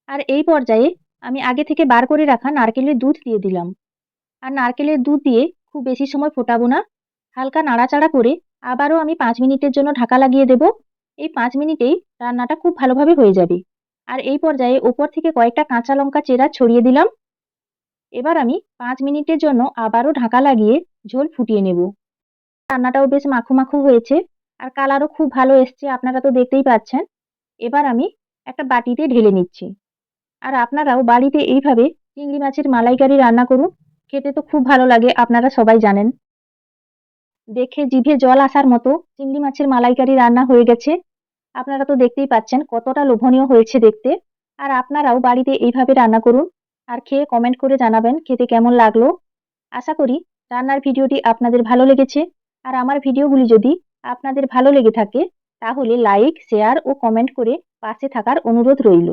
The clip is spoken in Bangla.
আর এই পর্যায়ে আমি আগে থেকে বার করে রাখা নারকেলের দুধ দিয়ে দিলাম। আর নারকেলের দুধ দিয়ে খুব বেশি সময় ফোটাবো না। হালকা নাড়াচাড়া করে আবারও আমি ৫ মিনিটের জন্য ঢাকা লাগিয়ে দেব। এই ৫ মিনিটেই রান্নাটা খুব ভালোভাবে হয়ে যাবে। আর এই পর্যায়ে ওপর থেকে কয়েকটা কাঁচা লঙ্কা চেরা ছড়িয়ে দিলাম। এবার আমি ৫ মিনিটের জন্য আবারও ঢাকা লাগিয়ে ঝোল ফুটিয়ে নেব। রান্নাটাও বেশ মাখো, মাখো হয়েছে আর কালারও খুব ভালো এসছে, আপনারা তো দেখতেই পাচ্ছেন। এবার আমি একটা বাটিতে ঢেলে নিচ্ছি। আর আপনারাও বাড়িতে এইভাবে চিংড়ি মাছের মালাইকারি রান্না করুন। খেতে তো খুব ভালো লাগে, আপনারা সবাই জানেন। দেখে জিভে জল আসার মতো চিংড়ি মাছের মালাইকারি রান্না হয়ে গেছে। আপনারা তো দেখতেই পাচ্ছেন কতটা লোভনীয় হয়েছে দেখতে। আর আপনারাও বাড়িতে এইভাবে রান্না করুন আর খেয়ে কমেন্ট করে জানাবেন খেতে কেমন লাগলো। আশা করি রান্নার ভিডিওটি আপনাদের ভালো লেগেছে। আর আমার ভিডিওগুলি যদি আপনাদের ভালো লেগে থাকে তাহলে লাইক, শেয়ার ও কমেন্ট করে পাশে থাকার অনুরোধ রইল।